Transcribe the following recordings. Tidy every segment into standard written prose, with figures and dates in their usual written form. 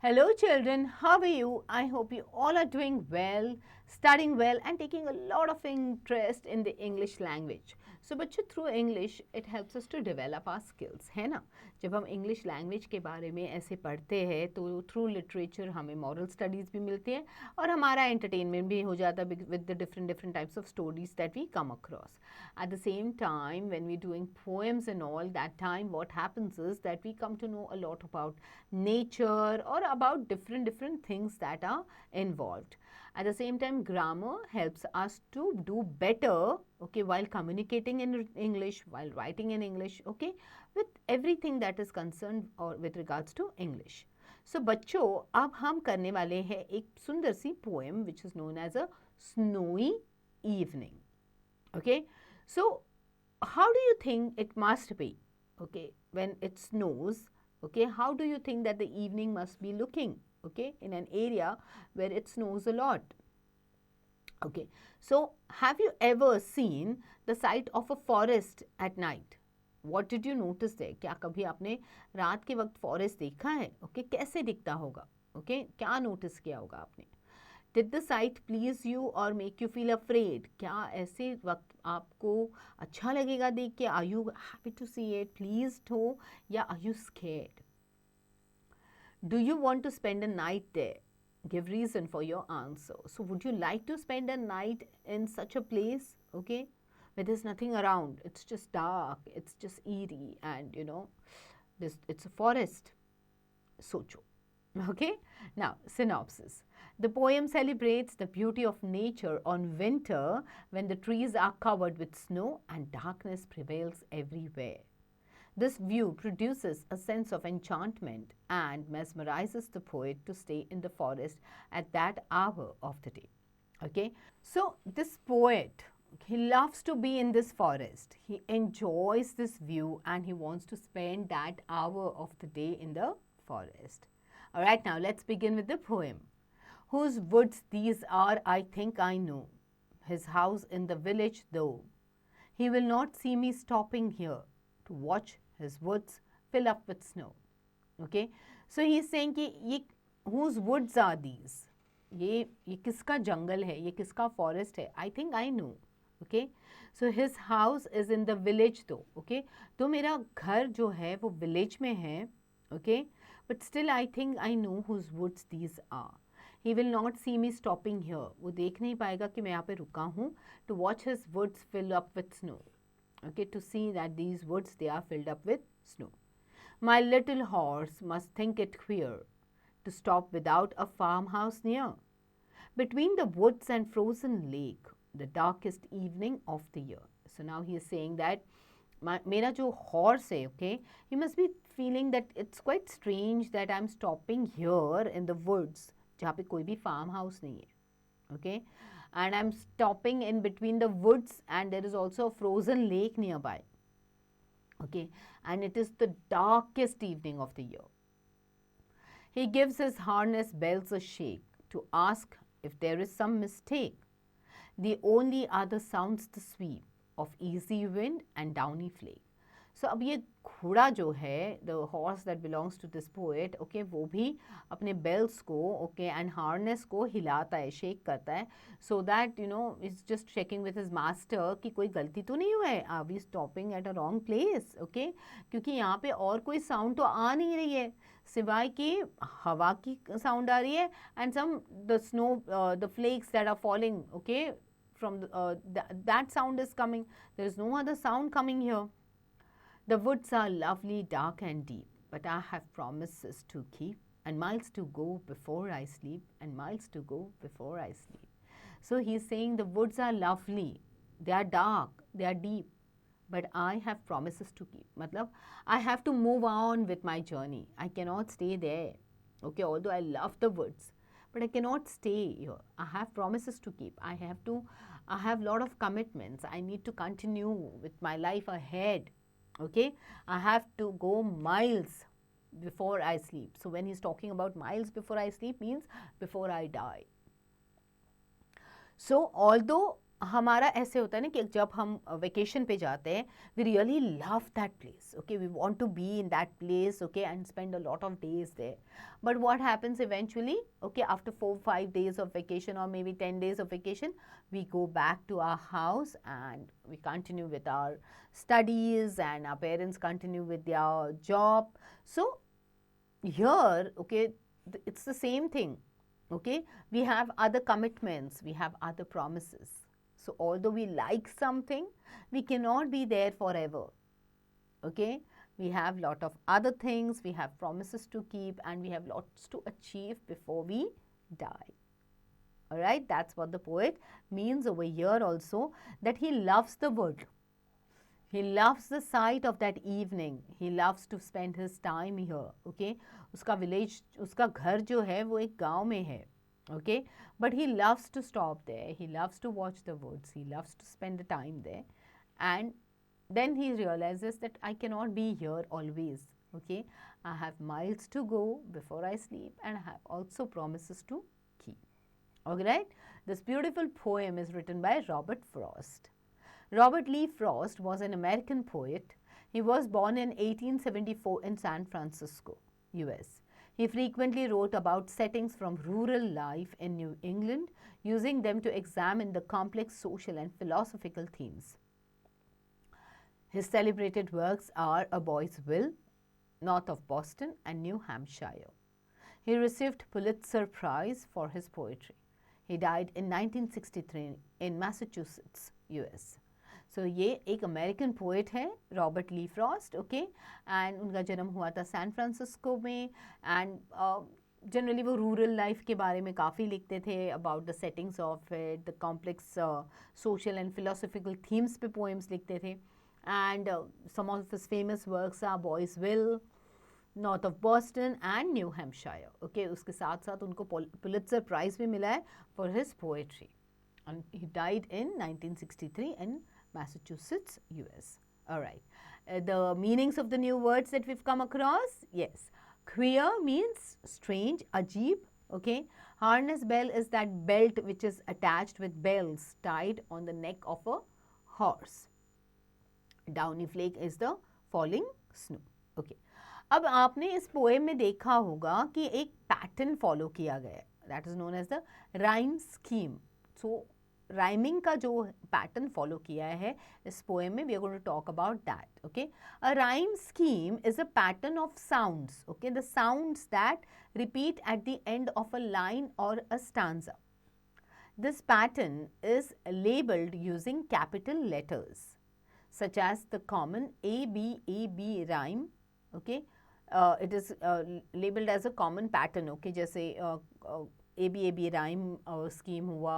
Hello children, how are you? I hope you all are doing well, studying well and taking a lot of interest in the English language. So बच्चों through English it helps us to develop our skills, है ना? जब हम English language के बारे में ऐसे पढ़ते हैं तो through literature हमें moral studies भी मिलती है और हमारा entertainment भी हो जाता है with the different types of stories that we come across. At the same time, when we're doing poems and all, that time what happens is that we come to know a lot about nature or about different things that are involved. At the same time, grammar helps us to do better, okay, while communicating in English, while writing in English, okay, with everything that is concerned or with regards to English. So बच्चों अब हम करने वाले हैं एक सुंदर सी poem which is known as a snowy evening. Okay, so how do you think it must be, okay, when it snows? Okay, how do you think that the evening must be looking, okay, in an area where it snows a lot? Okay, so have you ever seen the sight of a forest at night? What did you notice there? क्या कभी आपने रात के वक्त forest देखा है? Okay, कैसे दिखता होगा? Okay, क्या नोटिस किया होगा आपने? Did the sight please you or make you feel afraid? क्या ऐसे वक्त आपको अच्छा लगेगा देख के? Are you happy to see it? Pleased हो या are you scared? Do you want to spend a night there? Give reason for your answer. So would you like to spend a night in such a place, okay, where there's nothing around? It's just dark, it's just eerie, and you know, it's a forest. Socho. Okay, now synopsis. The poem celebrates the beauty of nature on winter when the trees are covered with snow and darkness prevails everywhere. This view produces a sense of enchantment and mesmerizes the poet to stay in the forest at that hour of the day. Okay, so this poet, he loves to be in this forest. He enjoys this view and he wants to spend that hour of the day in the forest. All right, now let's begin with the poem. Whose woods these are, I think I know. His house in the village, though. He will not see me stopping here to watch his woods fill up with snow. Okay, so he's saying कि whose woods are these? ये किसका जंगल है? ये किसका forest है? I think I know. Okay, so his house is in the village though. Okay, तो मेरा घर जो है वो village में है. Okay, but still I think I know whose woods these are. He will not see me stopping here. वो देख नहीं पाएगा कि मैं यहाँ पे रुका हूँ. To watch his woods fill up with snow. Okay, to see that these woods, they are filled up with snow. My little horse must think it queer to stop without a farmhouse near. Between the woods and frozen lake, the darkest evening of the year. So now he is saying that मेरा जो horse है, okay, he must be feeling that it's quite strange that I'm stopping here in the woods जहाँ पे कोई भी farm house नहीं है, okay, and I'm stopping in between the woods and there is also a frozen lake nearby, okay, and it is the darkest evening of the year. He gives his harness bells a shake to ask if there is some mistake. The only other sounds the sweep of easy wind and downy flake. So अब ये घोड़ा जो है, the horse that belongs to this poet, okay, वो भी अपने bells को, okay, and harness को हिलाता है, shake करता है, so that, you know, it's just checking with his master कि कोई गलती तो नहीं हुआ है, are we stopping at a wrong place, okay, क्योंकि यहाँ पे और कोई sound तो आ नहीं रही है, सिवाय कि हवा की sound आ रही है, and some the snow, the flakes that are falling, okay, from that sound is coming. There is no other sound coming here. The woods are lovely, dark and deep, but I have promises to keep and miles to go before I sleep and miles to go before I sleep. So he is saying the woods are lovely, they are dark, they are deep, but I have promises to keep. Matlab, I have to move on with my journey. I cannot stay there. Okay, although I love the woods, but I cannot stay here. I have promises to keep. I have a lot of commitments. I need to continue with my life ahead. Okay, I have to go miles before I sleep. So when he's talking about miles before I sleep means before I die. So although हमारा ऐसे होता है ना कि जब हम vacation पे जाते हैं, we really love that place, okay, we want to be in that place, okay, and spend a lot of days there. But what happens eventually, okay, after 4-5 days of vacation or maybe 10 days of vacation, we go back to our house and we continue with our studies, and our parents continue with their job. So here, okay, it's the same thing, okay, we have other commitments, we have other promises. So although we like something, we cannot be there forever, okay, we have lot of other things, we have promises to keep, and we have lots to achieve before we die. All right, that's what the poet means over here also, that he loves the wood, he loves the sight of that evening, he loves to spend his time here, okay. उसका village, उसका घर जो है वो एक गांव में है, okay, but he loves to stop there, he loves to watch the woods, he loves to spend the time there. And then he realizes that I cannot be here always, okay, I have miles to go before I sleep, and I have also promises to keep. All right, this beautiful poem is written by Robert Frost. Robert Lee Frost was an American poet. He was born in 1874 in San Francisco, US. He frequently wrote about settings from rural life in New England, using them to examine the complex social and philosophical themes. His celebrated works are A Boy's Will, North of Boston, and New Hampshire. He received Pulitzer Prize for his poetry. He died in 1963 in Massachusetts, US. So ये एक American poet है Robert Lee Frost, okay, and उनका जन्म हुआ था San Francisco में. And generally वो rural life के बारे में काफ़ी लिखते थे, about the settings of it, the complex social and philosophical themes पे पोएम्स लिखते थे. And some of his famous works are boy's will, north of Boston and New Hampshire, okay. उसके साथ साथ उनको पुलित्जर प्राइज़ भी मिला है for his poetry. And he died in 1963 in Massachusetts, US. All right. The meanings of the new words that we've come across. Yes. Queer means strange, ajeeb. Okay. Harness bell is that belt which is attached with bells tied on the neck of a horse. Downy flake is the falling snow. Okay. अब आपने इस poem में देखा होगा कि एक pattern follow किया गया है, that is known as the rhyme scheme. So rhyming का जो पैटर्न फॉलो किया है इस पोएम में, we are going to talk about that, okay. A rhyme scheme is a pattern of sounds, okay, the sounds that repeat at the end of a line और a stanza. This pattern is labeled using capital letters, such as the common ABAB rhyme, okay. It is labeled as a common pattern, okay, जैसे ABAB rhyme scheme हुआ,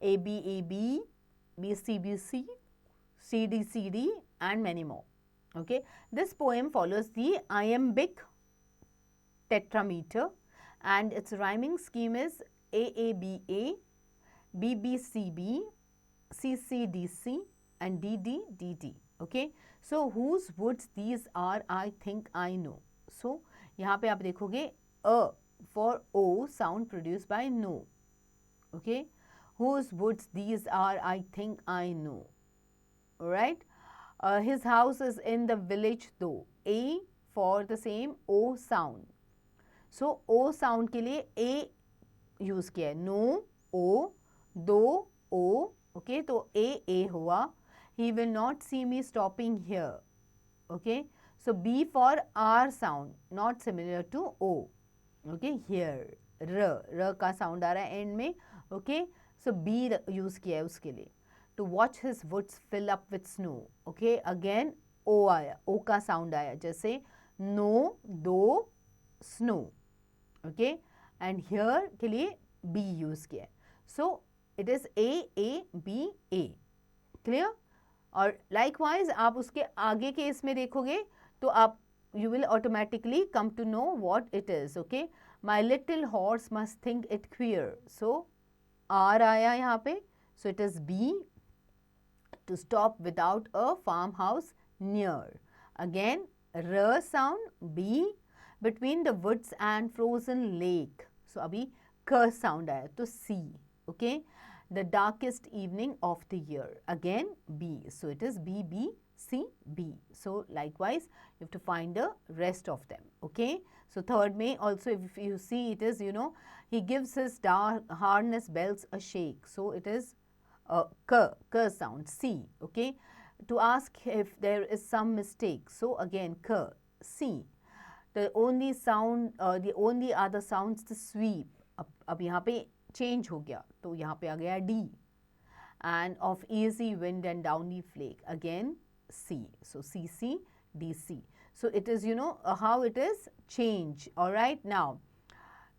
ABAB, BCBC, CDCD, and many more, okay. This poem follows the iambic tetrameter, and its rhyming scheme is AABA, BBCB, CCDC, and DDDD, okay. So whose woods these are, I think I know. So यहाँ पे आप देखोगे a for O sound produced by no, okay. Whose woods these are, I think I know. Alright. His house is in the village though. A for the same O sound. So O sound के लिए A use किया है. No, O, do, O, okay. तो A हुआ. He will not see me stopping here, okay. So B for R sound, not similar to O, okay. Here र का sound आ रहा है and में, ओके. सो बी यूज किया है उसके लिए. To watch his woods fill up with snow, okay. Again O आया, O का साउंड आया, जैसे नो, दो, स्नो, ओके. एंड हियर के लिए बी यूज किया है. So it is A B A, clear. और लाइकवाइज आप उसके आगे के इसमें देखोगे तो आप you will automatically come to know what it is, okay. My little horse must think it queer. So R आया यहाँ पे, so it is B, to stop without a farmhouse near. Again R sound, B, between the woods and frozen lake. So अभी K sound आया तो C, okay. The darkest evening of the year. Again, B. So it is B, B, C, B. So likewise, you have to find the rest of them. Okay. So third May also, if you see, it is, he gives his harness bells a shake. So it is a k sound, C. Okay. To ask if there is some mistake. So again, k, C. The only sound, the only other sounds, the sweep. अब यहाँ पे change हो गया, तो यहाँ पे आ गया D. And of easy wind and downy flake, again C. So C, C, D, C. So it is, how it is change. Alright, now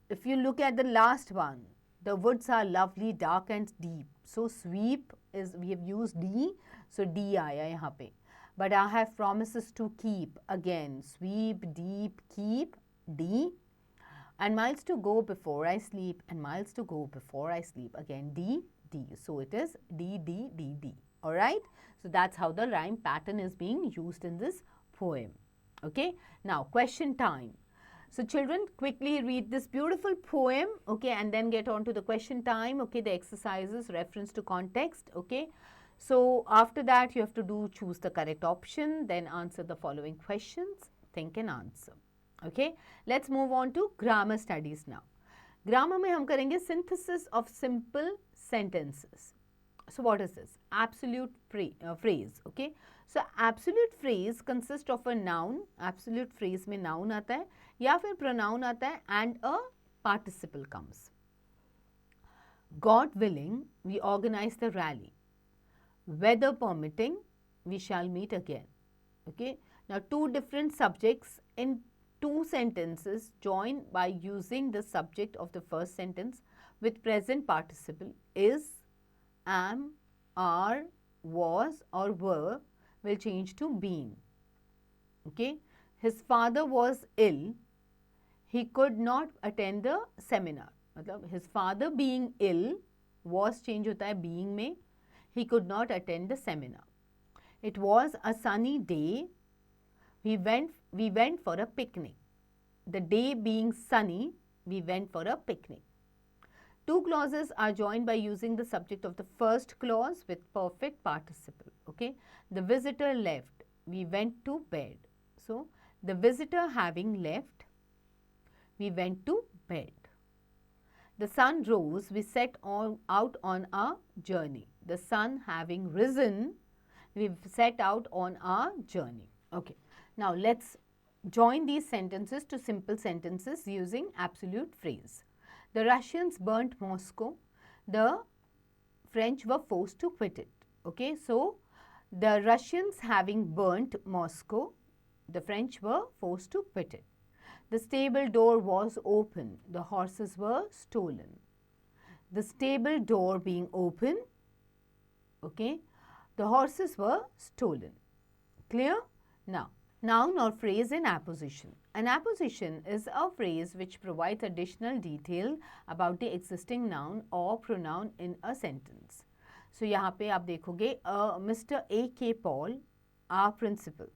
if you look at the last one, the woods are lovely, dark and deep. So sweep is, we have used D, so D आया यहाँ पे. But I have promises to keep, again sweep, deep, keep, D. And miles to go before I sleep, and miles to go before I sleep, again D, D. So it is D, D, D, D. Alright. So that's how the rhyme pattern is being used in this poem. Okay. Now question time. So children, quickly read this beautiful poem, okay, and then get on to the question time, okay, the exercises, reference to context, okay. So after that, you have to choose the correct option, then answer the following questions, think and answer. Okay, let's move on to grammar studies now. Grammar में हम करेंगे synthesis of simple sentences. So what is this? Absolute phrase. Okay, so absolute phrase consists of a noun. Absolute phrase में noun आता है या फिर pronoun आता है and a participle comes. God willing, we organize the rally. Weather permitting, we shall meet again. Okay, now two different subjects in two sentences join by using the subject of the first sentence with present participle is, am, are, was or were will change to been. Okay, his father was ill, he could not attend the seminar. मतलब his father being ill, was change होता है being में, he could not attend the seminar. It was a sunny day, we went for a picnic. The day being sunny, we went for a picnic. Two clauses are joined by using the subject of the first clause with perfect participle. Okay, the visitor left, we went to bed. So the visitor having left, we went to bed. The sun rose, we set out on our journey. The sun having risen, we set out on our journey. Okay, now let's join these sentences to simple sentences using absolute phrase. The Russians burnt Moscow, the French were forced to quit it. Okay, so the Russians having burnt Moscow, the French were forced to quit it. The stable door was open, the horses were stolen. The stable door being open, okay, the horses were stolen. Clear? Now, noun or phrase in apposition. An apposition is a phrase which provides additional detail about the existing noun or pronoun in a sentence. So, यहाँ पे आप देखोगे Mr. A.K. Paul, our principal,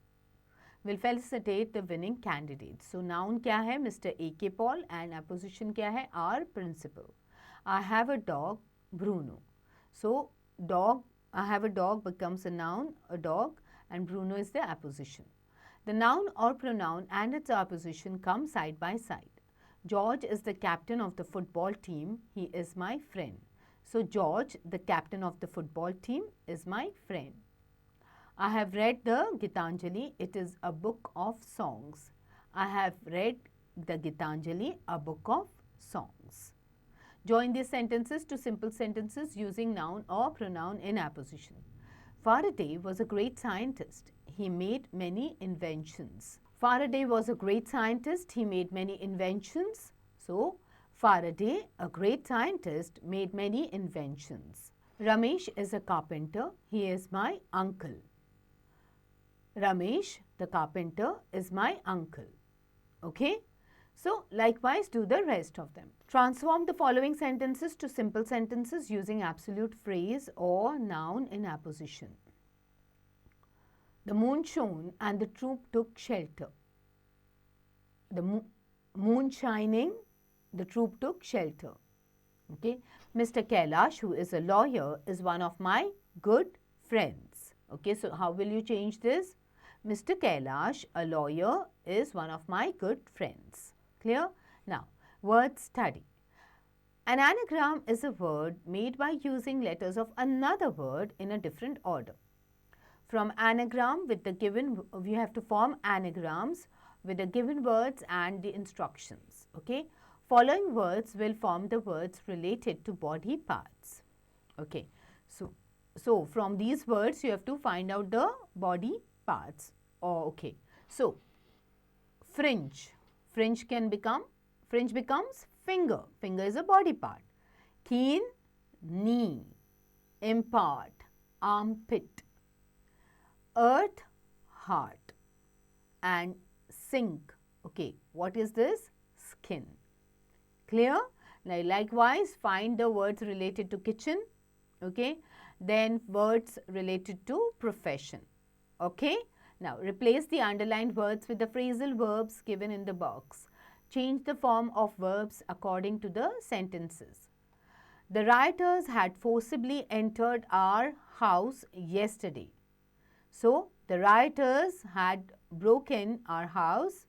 will felicitate the winning candidate. So, noun क्या है? Mr. A.K. Paul and apposition क्या है? Our principal. I have a dog, Bruno. So, dog, I have a dog becomes a noun, a dog, and Bruno is the apposition. The noun or pronoun and its apposition come side by side. George is the captain of the football team. He is my friend. So, George, the captain of the football team, is my friend. I have read the Gitanjali. It is a book of songs. I have read the Gitanjali, a book of songs. Join these sentences to simple sentences using noun or pronoun in apposition. Faraday was a great scientist. He made many inventions. Faraday was a great scientist. He made many inventions. So, Faraday, a great scientist, made many inventions. Ramesh is a carpenter. He is my uncle. Ramesh, the carpenter, is my uncle. Okay? So, likewise do the rest of them. Transform the following sentences to simple sentences using absolute phrase or noun in apposition. The moon shone and the troop took shelter. The moon shining, the troop took shelter. Okay, Mr. Kailash, who is a lawyer, is one of my good friends. Okay, so how will you change this? Mr. Kailash, a lawyer, is one of my good friends. Clear? Now, word study. An anagram is a word made by using letters of another word in a different order. From anagram with the given, we have to form anagrams with the given words and the instructions. Okay. Following words will form the words related to body parts. Okay. So from these words you have to find out the body parts. Oh, okay. So fringe. Fringe becomes finger. Finger is a body part. Keen, knee. Impart, armpit. Earth, heart. And sink. Okay, what is this? Skin. Clear? Now, likewise, find the words related to kitchen. Okay, then words related to profession. Okay, now replace the underlined words with the phrasal verbs given in the box. Change the form of verbs according to the sentences. The rioters had forcibly entered our house yesterday. So, the rioters had broken our house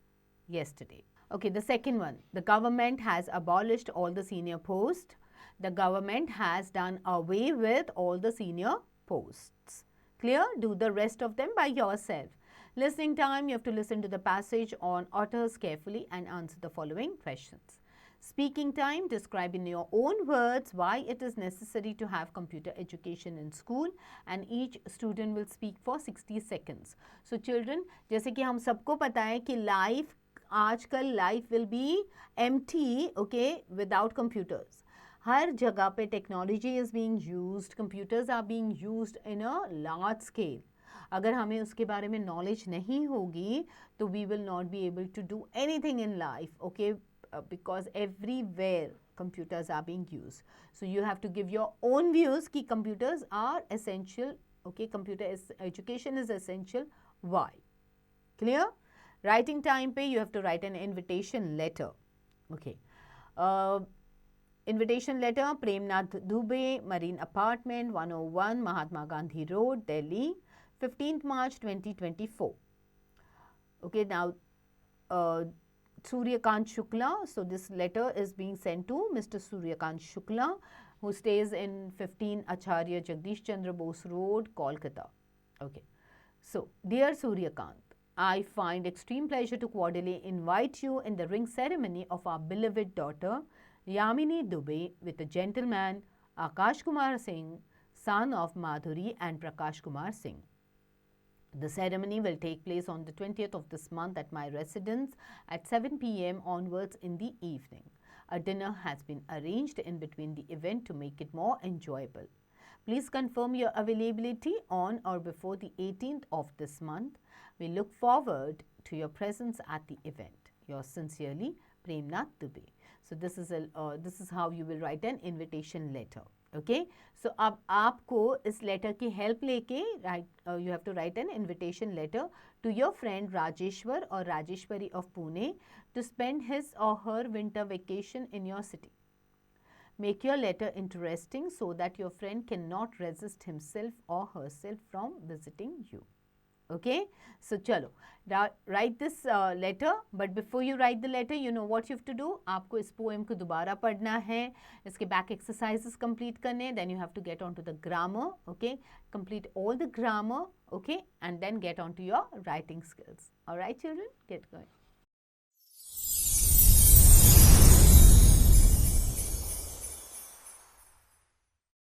yesterday. Okay, the second one. The government has abolished all the senior posts. The government has done away with all the senior posts. Clear? Do the rest of them by yourself. Listening time, you have to listen to the passage on authors carefully and answer the following questions. Speaking time, describe in your own words why it is necessary to have computer education in school, and each student will speak for 60 seconds. So children, जैसे कि हम सबको पता है कि life आजकल life will be empty, okay, without computers. हर जगह पे technology is being used, computers are being used in a large scale. अगर हमें उसके बारे में knowledge नहीं होगी तो we will not be able to do anything in life, okay, because everywhere computers are being used. So you have to give your own views कि computers are essential, okay, education is essential. Why? Clear? Writing time पे you have to write an invitation letter. Okay. Invitation letter, Premnath Dubey, Marine Apartment, 101 Mahatma Gandhi Road, Delhi, 15th March 2024. Okay, now Suryakant Shukla. So this letter is being sent to Mr. Suryakant Shukla, who stays in 15 Acharya Jagdish Chandra Bose Road, Kolkata. Okay. So, dear Suryakant, I find extreme pleasure to cordially invite you in the ring ceremony of our beloved daughter, Yamini Dubey, with the gentleman Akash Kumar Singh, son of Madhuri and Prakash Kumar Singh. The ceremony will take place on the 20th of this month at my residence at 7 p.m. onwards in the evening. A dinner has been arranged in between the event to make it more enjoyable. Please confirm your availability on or before the 18th of this month. We look forward to your presence at the event. Yours sincerely, Premnath Dubey. So this is how you will write an invitation letter. Okay, so अब आपको इस letter की help लेके you have to write an invitation letter to your friend Rajeshwar or Rajeshwari of Pune to spend his or her winter vacation in your city. Make your letter interesting so that your friend cannot resist himself or herself from visiting you. Okay, so chalo, write this letter, but before you write the letter, you know what you have to do. आपको इस poem को दोबारा पढ़ना है, इसके back exercises complete करने, then you have to get onto the grammar, okay, complete all the grammar, okay, and then get onto your writing skills. Alright children, get going.